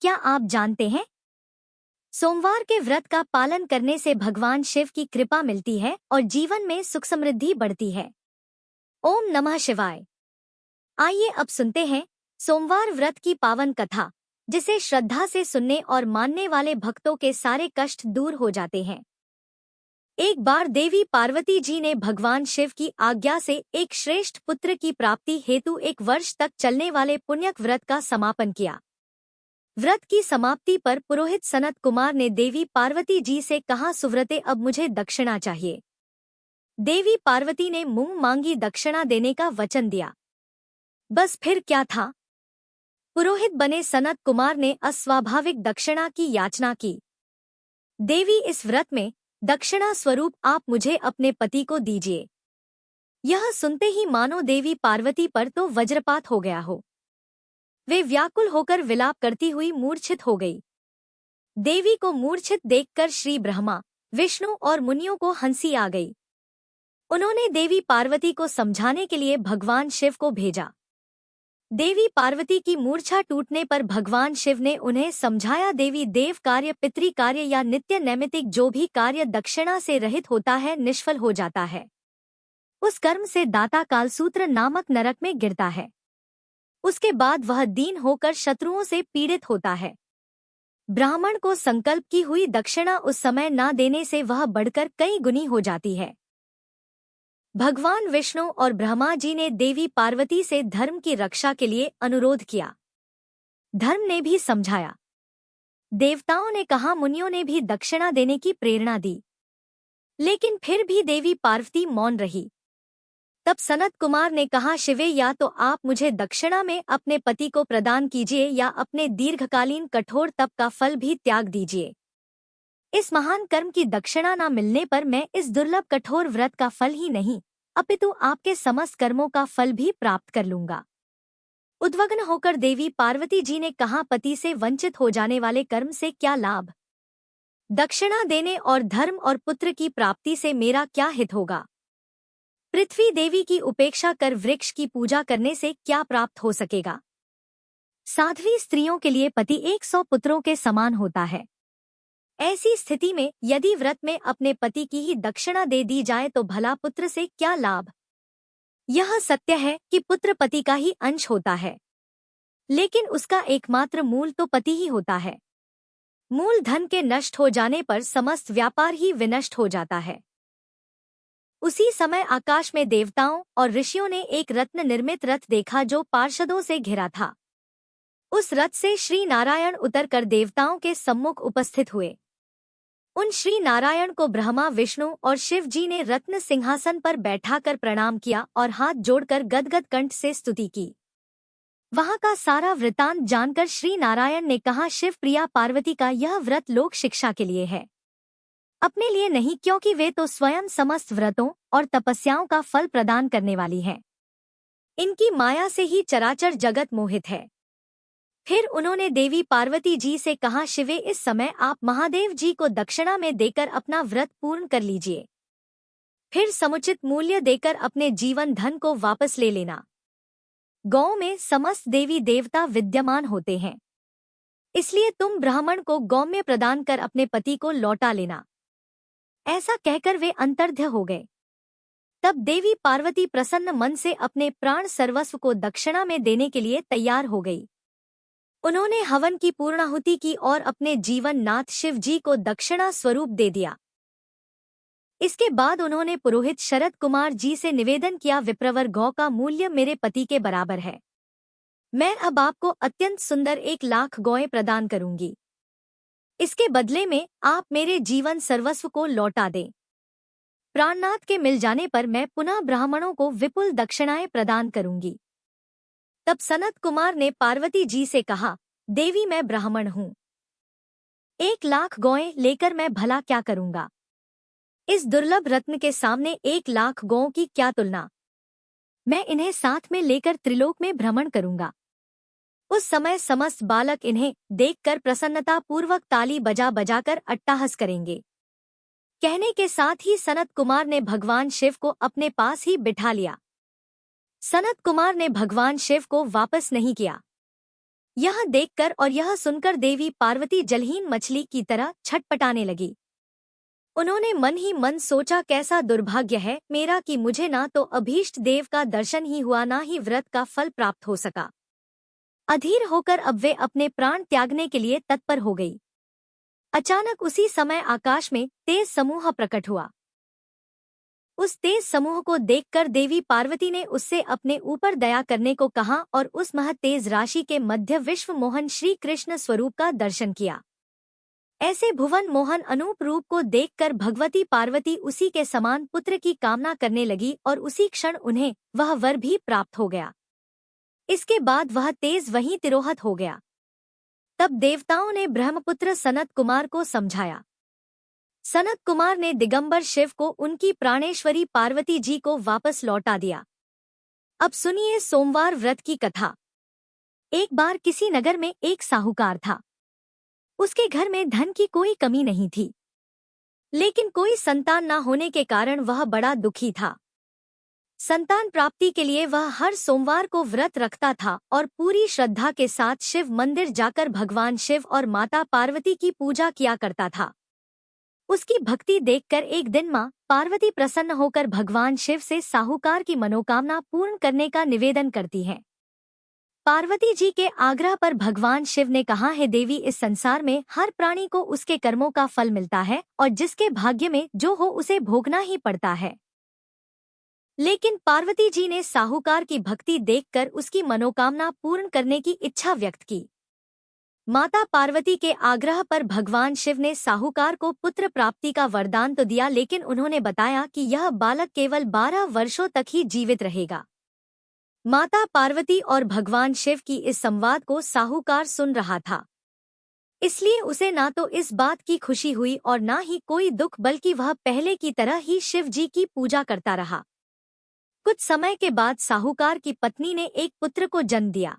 क्या आप जानते हैं, सोमवार के व्रत का पालन करने से भगवान शिव की कृपा मिलती है और जीवन में सुख समृद्धि बढ़ती है। ओम नमः शिवाय। आइए अब सुनते हैं सोमवार व्रत की पावन कथा, जिसे श्रद्धा से सुनने और मानने वाले भक्तों के सारे कष्ट दूर हो जाते हैं। एक बार देवी पार्वती जी ने भगवान शिव की आज्ञा से एक श्रेष्ठ पुत्र की प्राप्ति हेतु 1 वर्ष तक चलने वाले पुण्यक व्रत का समापन किया। व्रत की समाप्ति पर पुरोहित सनत कुमार ने देवी पार्वती जी से कहा, सुव्रते अब मुझे दक्षिणा चाहिए। देवी पार्वती ने मुंह मांगी दक्षिणा देने का वचन दिया। बस फिर क्या था, पुरोहित बने सनत कुमार ने अस्वाभाविक दक्षिणा की याचना की। देवी, इस व्रत में दक्षिणा स्वरूप आप मुझे अपने पति को दीजिए। यह सुनते ही मानो देवी पार्वती पर तो वज्रपात हो गया हो। वे व्याकुल होकर विलाप करती हुई मूर्छित हो गई। देवी को मूर्छित देखकर श्री ब्रह्मा, विष्णु और मुनियों को हंसी आ गई। उन्होंने देवी पार्वती को समझाने के लिए भगवान शिव को भेजा। देवी पार्वती की मूर्छा टूटने पर भगवान शिव ने उन्हें समझाया, देवी देव कार्य, पितृ कार्य या नित्य नैमित्तिक जो भी कार्य दक्षिणा से रहित होता है निष्फल हो जाता है। उस कर्म से दाता कालसूत्र नामक नरक में गिरता है। उसके बाद वह दीन होकर शत्रुओं से पीड़ित होता है। ब्राह्मण को संकल्प की हुई दक्षिणा उस समय न देने से वह बढ़कर कई गुनी हो जाती है। भगवान विष्णु और ब्रह्मा जी ने देवी पार्वती से धर्म की रक्षा के लिए अनुरोध किया। धर्म ने भी समझाया। देवताओं ने कहा, मुनियों ने भी दक्षिणा देने की प्रेरणा दी, लेकिन फिर भी देवी पार्वती मौन रही। तब सनत कुमार ने कहा, शिवे, या तो आप मुझे दक्षिणा में अपने पति को प्रदान कीजिए या अपने दीर्घकालीन कठोर तप का फल भी त्याग दीजिए। इस महान कर्म की दक्षिणा न मिलने पर मैं इस दुर्लभ कठोर व्रत का फल ही नहीं, अपितु आपके समस्त कर्मों का फल भी प्राप्त कर लूंगा। उद्विग्न होकर देवी पार्वती जी ने कहा, पति से वंचित हो जाने वाले कर्म से क्या लाभ? दक्षिणा देने और धर्म और पुत्र की प्राप्ति से मेरा क्या हित होगा? पृथ्वी देवी की उपेक्षा कर वृक्ष की पूजा करने से क्या प्राप्त हो सकेगा? साध्वी स्त्रियों के लिए पति 100 पुत्रों के समान होता है। ऐसी स्थिति में यदि व्रत में अपने पति की ही दक्षिणा दे दी जाए तो भला पुत्र से क्या लाभ? यह सत्य है कि पुत्र पति का ही अंश होता है, लेकिन उसका एकमात्र मूल तो पति ही होता है। मूल धन के नष्ट हो जाने पर समस्त व्यापार ही विनष्ट हो जाता है। उसी समय आकाश में देवताओं और ऋषियों ने एक रत्न निर्मित रथ देखा जो पार्षदों से घिरा था। उस रथ से श्री नारायण उतरकर देवताओं के सम्मुख उपस्थित हुए। उन श्री नारायण को ब्रह्मा, विष्णु और शिव जी ने रत्न सिंहासन पर बैठाकर प्रणाम किया और हाथ जोड़कर गदगद कंठ से स्तुति की। वहां का सारा वृतांत जानकर श्री नारायण ने कहा, शिव प्रिया पार्वती का यह व्रत लोक शिक्षा के लिए है, अपने लिए नहीं, क्योंकि वे तो स्वयं समस्त व्रतों और तपस्याओं का फल प्रदान करने वाली हैं। इनकी माया से ही चराचर जगत मोहित है। फिर उन्होंने देवी पार्वती जी से कहा, शिवे, इस समय आप महादेव जी को दक्षिणा में देकर अपना व्रत पूर्ण कर लीजिए। फिर समुचित मूल्य देकर अपने जीवन धन को वापस ले लेना। गौ में समस्त देवी देवता विद्यमान होते हैं, इसलिए तुम ब्राह्मण को गौम्य प्रदान कर अपने पति को लौटा लेना। ऐसा कहकर वे अंतर्ध्य हो गए। तब देवी पार्वती प्रसन्न मन से अपने प्राण सर्वस्व को दक्षिणा में देने के लिए तैयार हो गई। उन्होंने हवन की पूर्णाहुति की और अपने जीवन नाथ शिव जी को दक्षिणा स्वरूप दे दिया। इसके बाद उन्होंने पुरोहित शरद कुमार जी से निवेदन किया, विप्रवर, गौ का मूल्य मेरे पति के बराबर है। मैं अब आपको अत्यंत सुंदर 1 लाख गौएं प्रदान करूंगी। इसके बदले में आप मेरे जीवन सर्वस्व को लौटा दें। प्राणनाथ के मिल जाने पर मैं पुनः ब्राह्मणों को विपुल दक्षिणाएं प्रदान करूंगी। तब सनत कुमार ने पार्वती जी से कहा, देवी, मैं ब्राह्मण हूं। 1 लाख गौएं लेकर मैं भला क्या करूंगा? इस दुर्लभ रत्न के सामने 1 लाख गौओं की क्या तुलना? मैं इन्हें साथ में लेकर त्रिलोक में भ्रमण करूंगा। उस समय समस्त बालक इन्हें देखकर प्रसन्नता पूर्वक ताली बजा बजाकर अट्टहास करेंगे। कहने के साथ ही सनत कुमार ने भगवान शिव को अपने पास ही बिठा लिया। सनत कुमार ने भगवान शिव को वापस नहीं किया। यह देखकर और यह सुनकर देवी पार्वती जलहीन मछली की तरह छटपटाने लगी। उन्होंने मन ही मन सोचा, कैसा दुर्भाग्य है मेरा कि मुझे ना तो अभीष्ट देव का दर्शन ही हुआ, ना ही व्रत का फल प्राप्त हो सका। अधीर होकर अब वे अपने प्राण त्यागने के लिए तत्पर हो गई। अचानक उसी समय आकाश में तेज समूह प्रकट हुआ। उस तेज समूह को देखकर देवी पार्वती ने उससे अपने ऊपर दया करने को कहा और उस मह तेज राशि के मध्य विश्व मोहन श्री कृष्ण स्वरूप का दर्शन किया। ऐसे भुवन मोहन अनूप रूप को देखकर भगवती पार्वती उसी के समान पुत्र की कामना करने लगी और उसी क्षण उन्हें वह वर भी प्राप्त हो गया। इसके बाद वह तेज वहीं तिरोहत हो गया। तब देवताओं ने ब्रह्मपुत्र सनत कुमार को समझाया। सनत कुमार ने दिगंबर शिव को उनकी प्राणेश्वरी पार्वती जी को वापस लौटा दिया। अब सुनिए सोमवार व्रत की कथा। एक बार किसी नगर में एक साहूकार था। उसके घर में धन की कोई कमी नहीं थी, लेकिन कोई संतान न होने के कारण वह बड़ा दुखी था। संतान प्राप्ति के लिए वह हर सोमवार को व्रत रखता था और पूरी श्रद्धा के साथ शिव मंदिर जाकर भगवान शिव और माता पार्वती की पूजा किया करता था। उसकी भक्ति देखकर एक दिन मां पार्वती प्रसन्न होकर भगवान शिव से साहूकार की मनोकामना पूर्ण करने का निवेदन करती हैं। पार्वती जी के आग्रह पर भगवान शिव ने कहा, है देवी, इस संसार में हर प्राणी को उसके कर्मों का फल मिलता है और जिसके भाग्य में जो हो उसे भोगना ही पड़ता है। लेकिन पार्वती जी ने साहूकार की भक्ति देखकर उसकी मनोकामना पूर्ण करने की इच्छा व्यक्त की। माता पार्वती के आग्रह पर भगवान शिव ने साहूकार को पुत्र प्राप्ति का वरदान तो दिया, लेकिन उन्होंने बताया कि यह बालक केवल 12 वर्षों तक ही जीवित रहेगा। माता पार्वती और भगवान शिव की इस संवाद को साहूकार सुन रहा था, इसलिए उसे ना तो इस बात की खुशी हुई और ना ही कोई दुख, बल्कि वह पहले की तरह ही शिव जी की पूजा करता रहा। कुछ समय के बाद साहूकार की पत्नी ने एक पुत्र को जन्म दिया।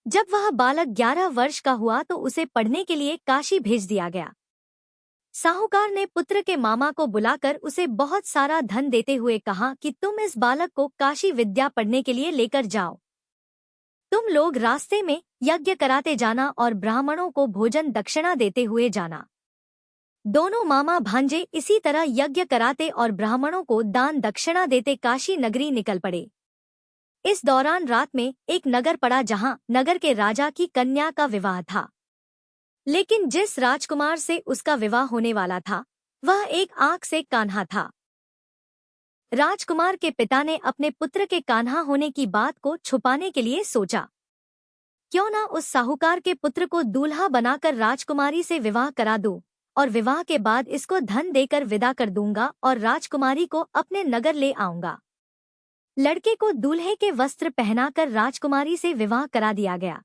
जब वह बालक 11 वर्ष का हुआ तो उसे पढ़ने के लिए काशी भेज दिया गया। साहूकार ने पुत्र के मामा को बुलाकर उसे बहुत सारा धन देते हुए कहा कि तुम इस बालक को काशी विद्या पढ़ने के लिए लेकर जाओ। तुम लोग रास्ते में यज्ञ कराते जाना और ब्राह्मणों को भोजन दक्षिणा देते हुए जाना। दोनों मामा भांजे इसी तरह यज्ञ कराते और ब्राह्मणों को दान दक्षिणा देते काशी नगरी निकल पड़े। इस दौरान रात में एक नगर पड़ा जहां नगर के राजा की कन्या का विवाह था, लेकिन जिस राजकुमार से उसका विवाह होने वाला था वह एक आंख से कान्हा था। राजकुमार के पिता ने अपने पुत्र के कान्हा होने की बात को छुपाने के लिए सोचा, क्यों ना उस साहूकार के पुत्र को दूल्हा बनाकर राजकुमारी से विवाह करा दूं और विवाह के बाद इसको धन देकर विदा कर दूंगा और राजकुमारी को अपने नगर ले आऊंगा। लड़के को दूल्हे के वस्त्र पहनाकर राजकुमारी से विवाह करा दिया गया।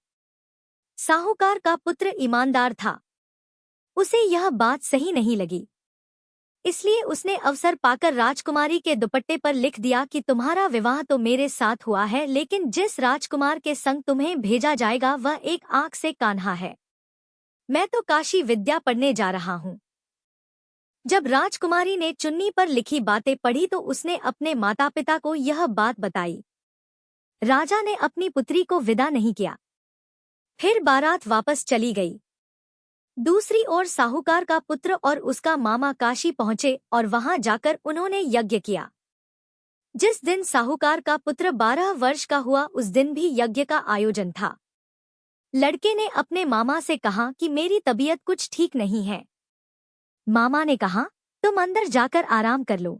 साहूकार का पुत्र ईमानदार था, उसे यह बात सही नहीं लगी, इसलिए उसने अवसर पाकर राजकुमारी के दुपट्टे पर लिख दिया कि तुम्हारा विवाह तो मेरे साथ हुआ है, लेकिन जिस राजकुमार के संग तुम्हें भेजा जाएगा वह एक आंख से कान्हा है। मैं तो काशी विद्या पढ़ने जा रहा हूँ। जब राजकुमारी ने चुन्नी पर लिखी बातें पढ़ी तो उसने अपने माता पिता को यह बात बताई। राजा ने अपनी पुत्री को विदा नहीं किया, फिर बारात वापस चली गई। दूसरी ओर साहूकार का पुत्र और उसका मामा काशी पहुंचे और वहां जाकर उन्होंने यज्ञ किया। जिस दिन साहूकार का पुत्र 12 वर्ष का हुआ उस दिन भी यज्ञ का आयोजन था। लड़के ने अपने मामा से कहा कि मेरी तबीयत कुछ ठीक नहीं है। मामा ने कहा, तुम अंदर जाकर आराम कर लो।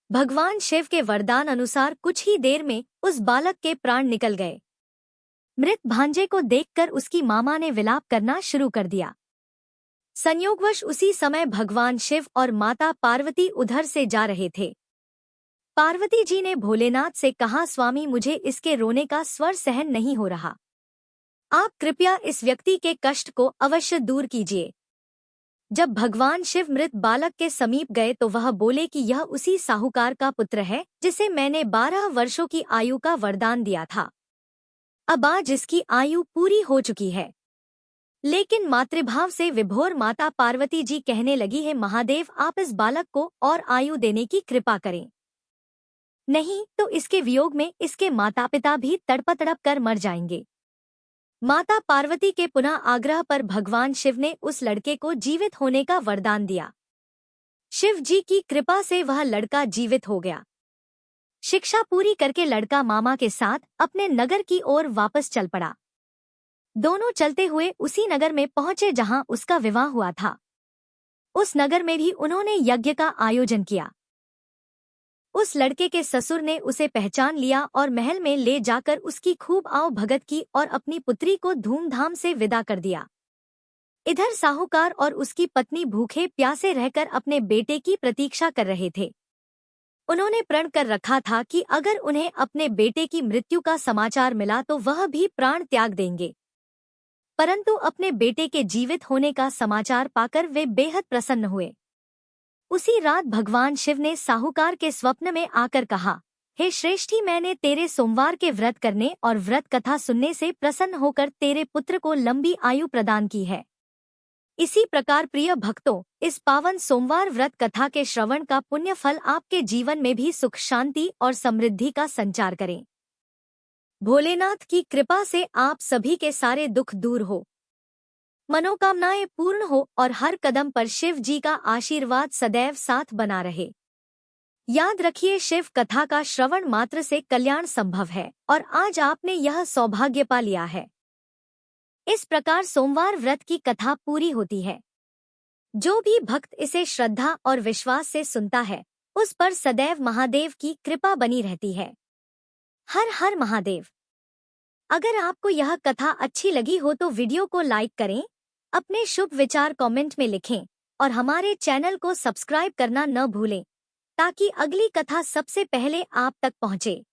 भगवान शिव के वरदान अनुसार कुछ ही देर में उस बालक के प्राण निकल गए। मृत भांजे को देखकर उसकी मामा ने विलाप करना शुरू कर दिया। संयोगवश उसी समय भगवान शिव और माता पार्वती उधर से जा रहे थे। पार्वती जी ने भोलेनाथ से कहा, स्वामी, मुझे इसके रोने का स्वर सहन नहीं हो रहा, आप कृपया इस व्यक्ति के कष्ट को अवश्य दूर कीजिए। जब भगवान शिव मृत बालक के समीप गए तो वह बोले कि यह उसी साहूकार का पुत्र है जिसे मैंने 12 वर्षों की आयु का वरदान दिया था। अब आज इसकी आयु पूरी हो चुकी है। लेकिन मातृभाव से विभोर माता पार्वती जी कहने लगी है, महादेव, आप इस बालक को और आयु देने की कृपा करें, नहीं तो इसके वियोग में इसके माता पिता भी तड़प तड़प कर मर जाएंगे। माता पार्वती के पुनः आग्रह पर भगवान शिव ने उस लड़के को जीवित होने का वरदान दिया। शिव जी की कृपा से वह लड़का जीवित हो गया। शिक्षा पूरी करके लड़का मामा के साथ अपने नगर की ओर वापस चल पड़ा। दोनों चलते हुए उसी नगर में पहुंचे जहां उसका विवाह हुआ था। उस नगर में भी उन्होंने यज्ञ का आयोजन किया। उस लड़के के ससुर ने उसे पहचान लिया और महल में ले जाकर उसकी खूब आओ भगत की और अपनी पुत्री को धूमधाम से विदा कर दिया। इधर साहूकार और उसकी पत्नी भूखे प्यासे रहकर अपने बेटे की प्रतीक्षा कर रहे थे। उन्होंने प्रण कर रखा था कि अगर उन्हें अपने बेटे की मृत्यु का समाचार मिला तो वह भी प्राण त्याग देंगे। परंतु अपने बेटे के जीवित होने का समाचार पाकर वे बेहद प्रसन्न हुए। उसी रात भगवान शिव ने साहूकार के स्वप्न में आकर कहा, हे श्रेष्ठी, मैंने तेरे सोमवार के व्रत करने और व्रत कथा सुनने से प्रसन्न होकर तेरे पुत्र को लंबी आयु प्रदान की है। इसी प्रकार प्रिय भक्तों, इस पावन सोमवार व्रत कथा के श्रवण का पुण्य फल आपके जीवन में भी सुख, शांति और समृद्धि का संचार करें। भोलेनाथ की कृपा से आप सभी के सारे दुख दूर हो, मनोकामनाएं पूर्ण हो और हर कदम पर शिव जी का आशीर्वाद सदैव साथ बना रहे। याद रखिए, शिव कथा का श्रवण मात्र से कल्याण संभव है और आज आपने यह सौभाग्य पा लिया है। इस प्रकार सोमवार व्रत की कथा पूरी होती है। जो भी भक्त इसे श्रद्धा और विश्वास से सुनता है, उस पर सदैव महादेव की कृपा बनी रहती है। हर हर महादेव। अगर आपको यह कथा अच्छी लगी हो तो वीडियो को लाइक करें, अपने शुभ विचार कमेंट में लिखें और हमारे चैनल को सब्सक्राइब करना न भूलें ताकि अगली कथा सबसे पहले आप तक पहुंचे।